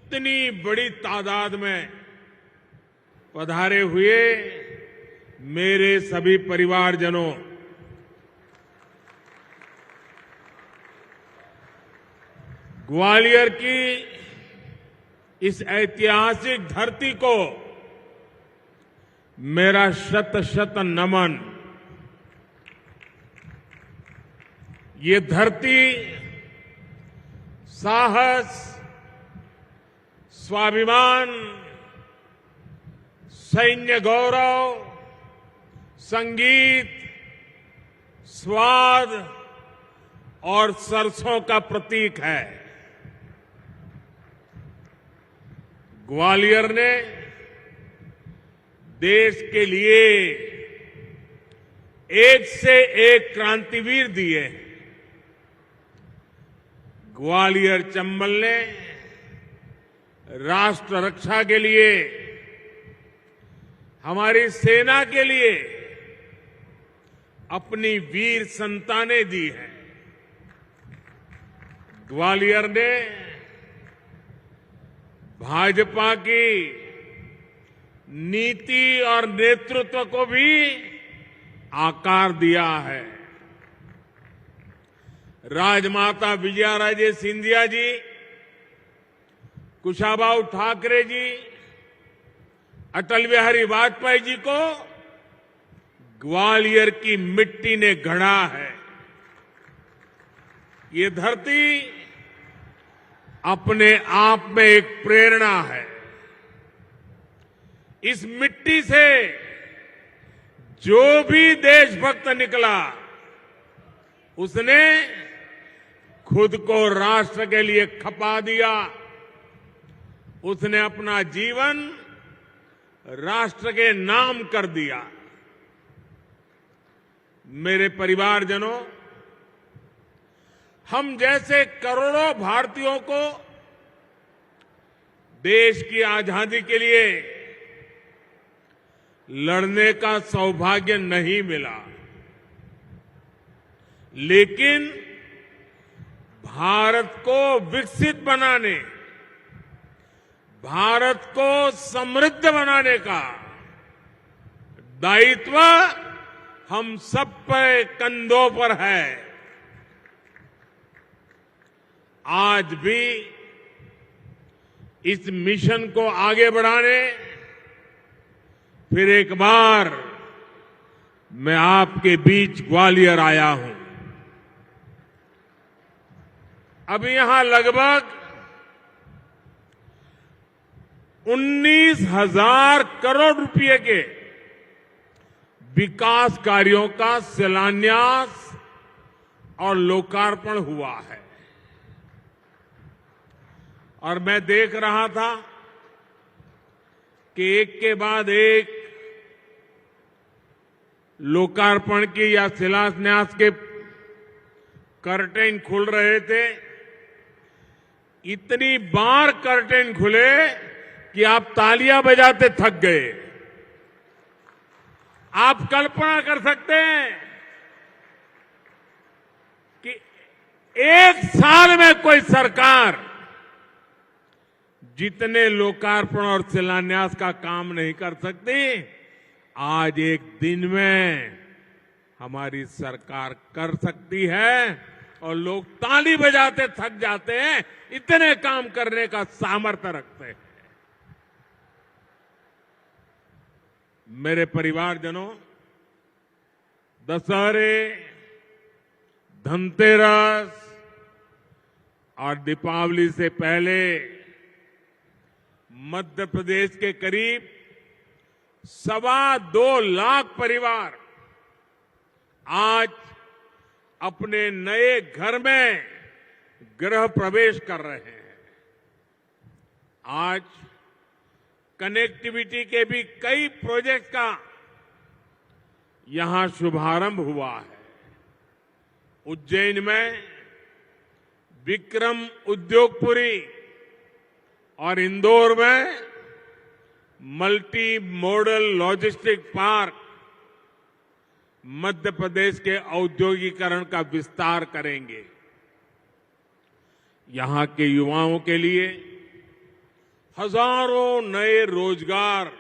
इतनी बड़ी तादाद में पधारे हुए मेरे सभी परिवारजनों, ग्वालियर की इस ऐतिहासिक धरती को मेरा शत शत नमन। ये धरती साहस, स्वाभिमान, सैन्य गौरव, संगीत, स्वाद और सरसों का प्रतीक है। ग्वालियर ने देश के लिए एक से एक क्रांतिवीर दिए हैं। ग्वालियर चंबल ने राष्ट्र रक्षा के लिए, हमारी सेना के लिए अपनी वीर संतानें दी हैं। ग्वालियर ने भाजपा की नीति और नेतृत्व को भी आकार दिया है। राजमाता विजयाराजे सिंधिया जी, कुशाभाऊ ठाकरे जी, अटल बिहारी वाजपेयी जी को ग्वालियर की मिट्टी ने गढ़ा है। ये धरती अपने आप में एक प्रेरणा है। इस मिट्टी से जो भी देशभक्त निकला, उसने खुद को राष्ट्र के लिए खपा दिया। उसने अपना जीवन राष्ट्र के नाम कर दिया। मेरे परिवारजनों, हम जैसे करोड़ों भारतीयों को देश की आजादी के लिए लड़ने का सौभाग्य नहीं मिला, लेकिन भारत को विकसित बनाने, भारत को समृद्ध बनाने का दायित्व हम सब पे कंधों पर है। आज भी इस मिशन को आगे बढ़ाने फिर एक बार मैं आपके बीच ग्वालियर आया हूं। अब यहां लगभग 19,000 करोड़ रुपए के विकास कार्यों का शिलान्यास और लोकार्पण हुआ है। और मैं देख रहा था कि एक के बाद एक लोकार्पण की या शिलान्यास के कर्टेन खुल रहे थे। इतनी बार कर्टेन खुले कि आप तालियां बजाते थक गए। आप कल्पना कर सकते हैं कि एक साल में कोई सरकार जितने लोकार्पण और शिलान्यास का काम नहीं कर सकती, आज एक दिन में हमारी सरकार कर सकती है। और लोग ताली बजाते थक जाते हैं, इतने काम करने का सामर्थ्य रखते हैं। मेरे परिवारजनों, दशहरे, धनतेरस और दीपावली से पहले मध्य प्रदेश के करीब 2.25 लाख परिवार आज अपने नए घर में गृह प्रवेश कर रहे हैं। आज कनेक्टिविटी के भी कई प्रोजेक्ट का यहां शुभारंभ हुआ है। उज्जैन में विक्रम उद्योगपुरी और इंदौर में multi modal logistic park Madhya Pradesh के औद्योगिकरण का विस्तार करेंगे। यहां के युवाओं के लिए हजारों नए रोजगार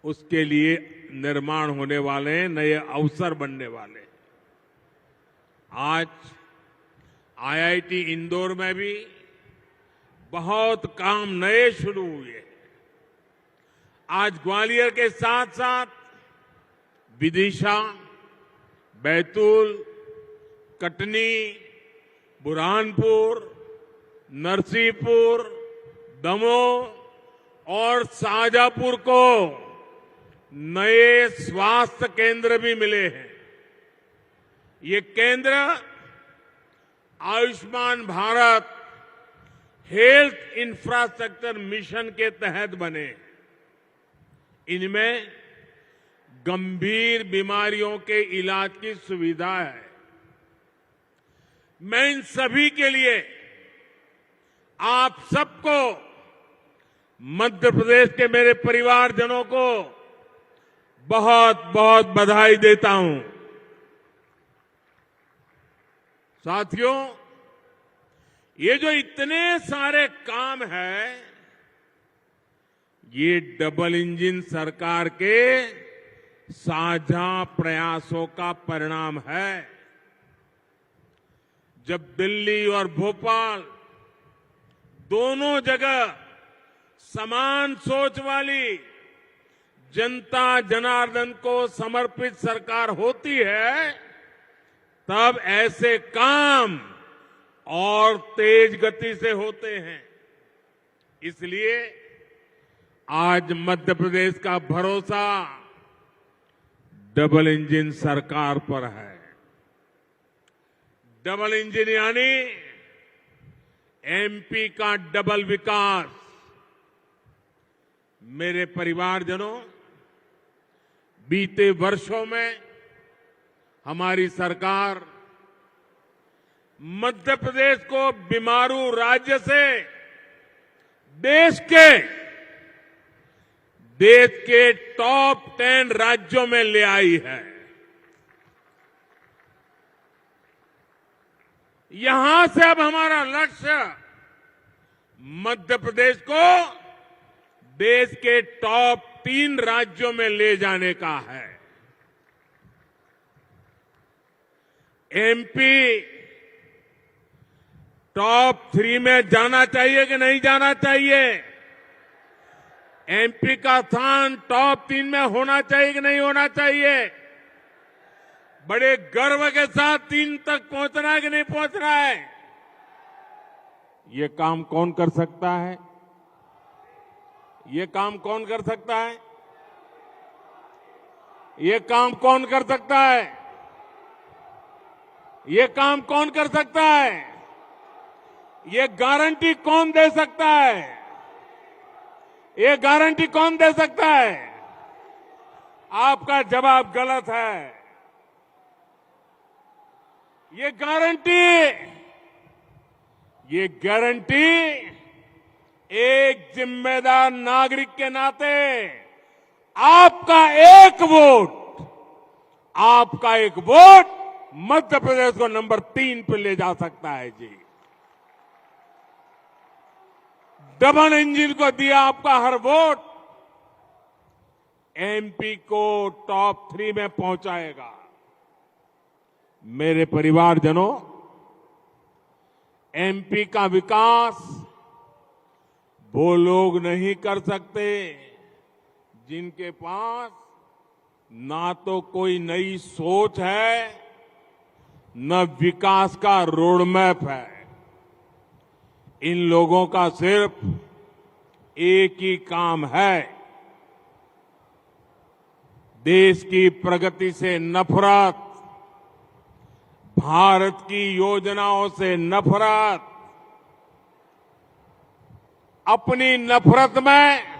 उसके लिए निर्माण होने वाले हैं, नए अवसर बनने वाले हैं। आज आईआईटी इंदौर में भी बहुत काम नए शुरू हुए। आज ग्वालियर के साथ साथ विदिशा, बैतूल, कटनी, बुरहानपुर, नरसिंहपुर, दमोह और शाहजहांपुर को नए स्वास्थ्य केंद्र भी मिले हैं। ये केंद्र Ayushman Bharat health infrastructure mission के तहत बने। इनमें गंभीर बीमारियों के इलाज की सुविधा है। मैं इन सभी के लिए आप सबको, मध्य प्रदेश के मेरे परिवारजनों को बहुत बहुत बधाई देता हूं। साथियों, ये जो इतने सारे काम हैं, ये डबल इंजन सरकार के साझा प्रयासों का परिणाम है। जब दिल्ली और भोपाल दोनों जगह समान सोच वाली, जनता जनार्दन को समर्पित सरकार होती है, तब ऐसे काम और तेज गति से होते हैं। इसलिए आज मध्य प्रदेश का भरोसा डबल इंजन सरकार पर है। डबल इंजन यानी एमपी का डबल विकास। मेरे परिवारजनों, बीते वर्षों में हमारी सरकार मध्य प्रदेश को बीमारू राज्य से देश के टॉप 10 राज्यों में ले आई है। यहां से अब हमारा लक्ष्य मध्य प्रदेश को देश के टॉप 3 राज्यों में ले जाने का है। एमपी टॉप 3 में जाना चाहिए कि नहीं जाना चाहिए? एमपी का स्थान टॉप 3 में होना चाहिए कि नहीं होना चाहिए? बड़े गर्व के साथ 3 तक पहुंचना है कि नहीं पहुंचना है? ये काम कौन कर सकता है? ये काम कौन कर सकता है? ये काम कौन कर सकता है? ये काम कौन कर सकता है? ये गारंटी कौन दे सकता है? ये गारंटी कौन दे सकता है? आपका जवाब गलत है। ये गारंटी एक जिम्मेदार नागरिक के नाते आपका एक वोट मध्य प्रदेश को नंबर 3 पे ले जा सकता है जी। डबल इंजन को दिया आपका हर वोट एमपी को टॉप 3 में पहुंचाएगा। मेरे परिवारजनों, एमपी का विकास वो लोग नहीं कर सकते जिनके पास ना तो कोई नई सोच है, न विकास का रोडमैप है। इन लोगों का सिर्फ एक ही काम है, देश की प्रगति से नफरत, भारत की योजनाओं से नफरत। अपनी नफरत में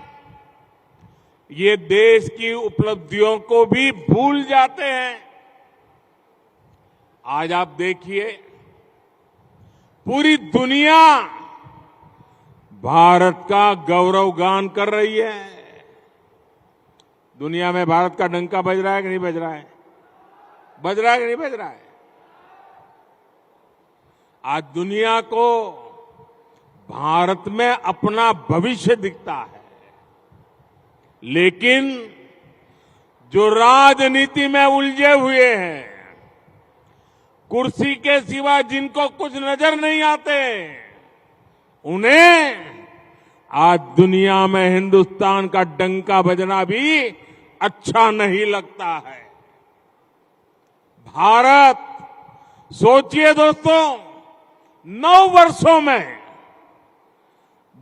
ये देश की उपलब्धियों को भी भूल जाते हैं। आज आप देखिए, पूरी दुनिया भारत का गौरवगान कर रही है। दुनिया में भारत का डंका बज रहा है कि नहीं बज रहा है? बज रहा है कि नहीं बज रहा है? आज दुनिया को भारत में अपना भविष्य दिखता है। लेकिन जो राजनीति में उलझे हुए हैं, कुर्सी के सिवा जिनको कुछ नजर नहीं आते, उन्हें आज दुनिया में हिंदुस्तान का डंका बजना भी अच्छा नहीं लगता है। भारत, सोचिए दोस्तों, 9 वर्षों में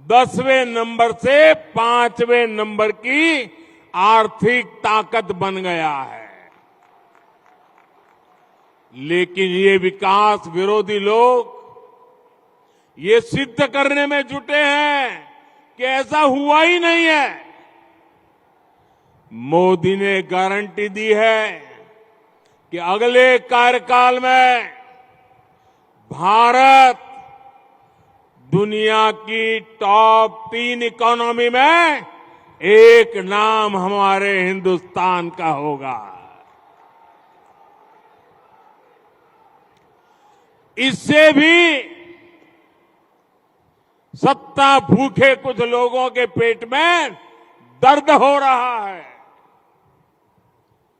10वें नंबर से 5वें नंबर की आर्थिक ताकत बन गया है। लेकिन ये विकास विरोधी लोग ये सिद्ध करने में जुटे हैं कि ऐसा हुआ ही नहीं है। मोदी ने गारंटी दी है कि अगले कार्यकाल में भारत दुनिया की टॉप 3 इकोनॉमी में एक नाम हमारे हिंदुस्तान का होगा। इससे भी सत्ता भूखे कुछ लोगों के पेट में दर्द हो रहा है।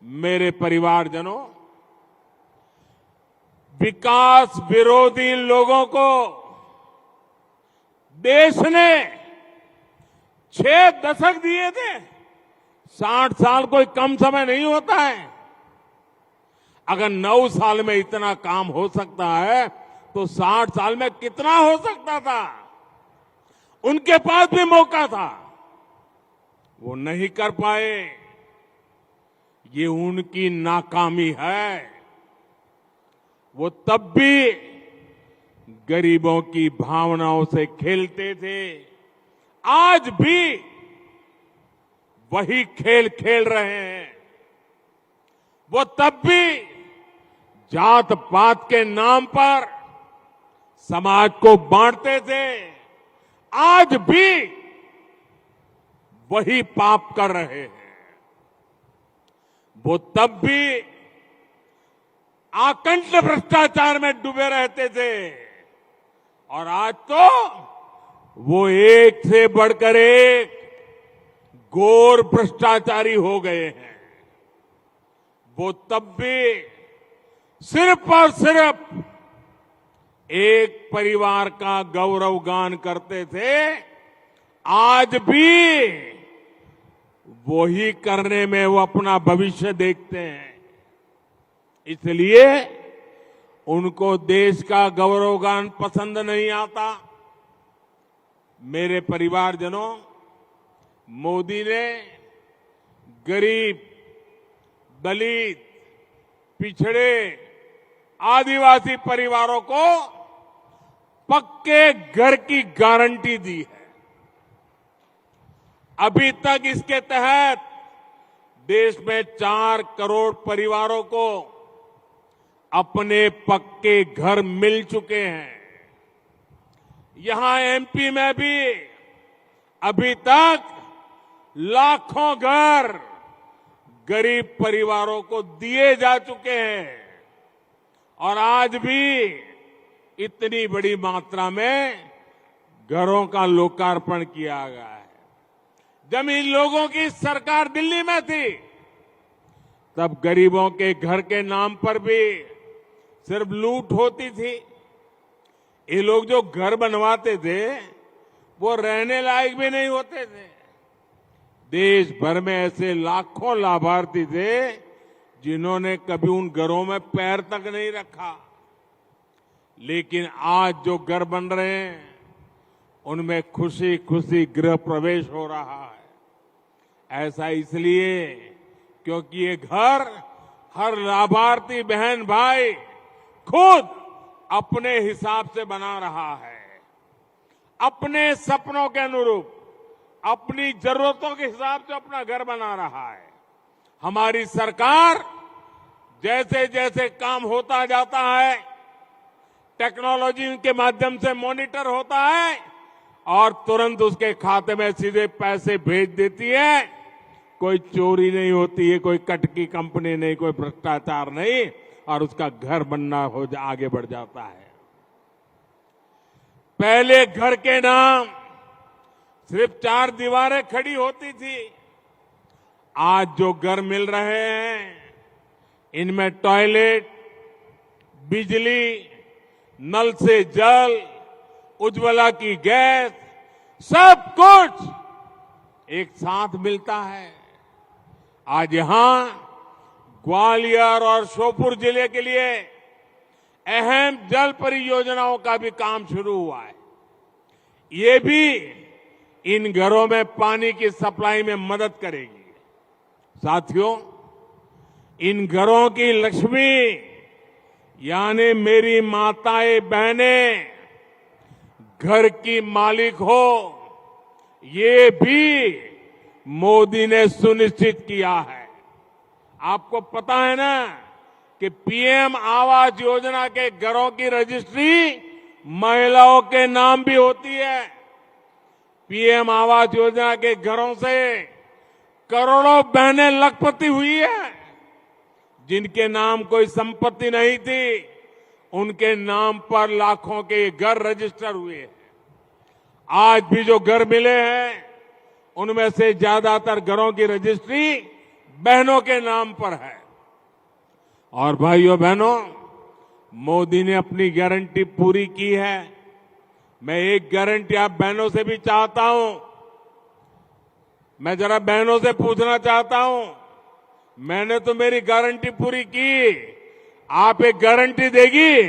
मेरे परिवारजनों, विकास विरोधी लोगों को देश ने 6 दशक दिए थे। 60 साल कोई कम समय नहीं होता है। अगर 9 साल में इतना काम हो सकता है तो 60 साल में कितना हो सकता था। उनके पास भी मौका था, वो नहीं कर पाए। ये उनकी नाकामी है। वो तब भी गरीबों की भावनाओं से खेलते थे, आज भी वही खेल खेल रहे हैं। वो तब भी जात पात के नाम पर समाज को बांटते थे, आज भी वही पाप कर रहे हैं। वो तब भी आकंठ भ्रष्टाचार में डूबे रहते थे, और आज तो वो एक से बढ़कर एक घोर भ्रष्टाचारी हो गए हैं। वो तब भी सिर्फ और सिर्फ एक परिवार का गौरव गान करते थे, आज भी वही करने में वो अपना भविष्य देखते हैं। इसलिए उनको देश का गौरव गान पसंद नहीं आता। मेरे परिवारजनों, मोदी ने गरीब, दलित, पिछड़े, आदिवासी परिवारों को पक्के घर की गारंटी दी है। अभी तक इसके तहत देश में 4 करोड़ परिवारों को अपने पक्के घर मिल चुके हैं। यहां एमपी में भी अभी तक लाखों घर गरीब परिवारों को दिए जा चुके हैं, और आज भी इतनी बड़ी मात्रा में घरों का लोकार्पण किया गया है। जब इन लोगों की सरकार दिल्ली में थी, तब गरीबों के घर के नाम पर भी सिर्फ लूट होती थी। ये लोग जो घर बनवाते थे वो रहने लायक भी नहीं होते थे। देश भर में ऐसे लाखों लाभार्थी थे जिन्होंने कभी उन घरों में पैर तक नहीं रखा। लेकिन आज जो घर बन रहे हैं उनमें खुशी खुशी गृह प्रवेश हो रहा है। ऐसा इसलिए क्योंकि ये घर हर लाभार्थी बहन भाई खुद अपने हिसाब से बना रहा है, अपने सपनों के अनुरूप, अपनी जरूरतों के हिसाब से अपना घर बना रहा है। हमारी सरकार जैसे जैसे काम होता जाता है, टेक्नोलॉजी के माध्यम से मॉनिटर होता है और तुरंत उसके खाते में सीधे पैसे भेज देती है। कोई चोरी नहीं होती है, कोई कटकी कंपनी नहीं, कोई भ्रष्टाचार नहीं, और उसका घर बनना आगे बढ़ जाता है। पहले घर के नाम सिर्फ 4 दीवारें खड़ी होती थी। आज जो घर मिल रहे हैं, इनमें टॉयलेट, बिजली, नल से जल, उज्ज्वला की गैस, सब कुछ एक साथ मिलता है। आज यहां ग्वालियर और श्योपुर जिले के लिए अहम जल परियोजनाओं का भी काम शुरू हुआ है। ये भी इन घरों में पानी की सप्लाई में मदद करेगी। साथियों, इन घरों की लक्ष्मी यानी मेरी माताएं बहनें घर की मालिक हो, ये भी मोदी ने सुनिश्चित किया है। आपको पता है ना कि पीएम आवास योजना के घरों की रजिस्ट्री महिलाओं के नाम भी होती है। पीएम आवास योजना के घरों से करोड़ों बहनें लखपति हुई है। जिनके नाम कोई संपत्ति नहीं थी, उनके नाम पर लाखों के घर रजिस्टर हुए हैं। आज भी जो घर मिले हैं, उनमें से ज्यादातर घरों की रजिस्ट्री बहनों के नाम पर है। और भाइयों बहनों, मोदी ने अपनी गारंटी पूरी की है। मैं एक गारंटी आप बहनों से भी चाहता हूं। मैं जरा बहनों से पूछना चाहता हूं, मैंने तो मेरी गारंटी पूरी की, आप एक गारंटी देगी?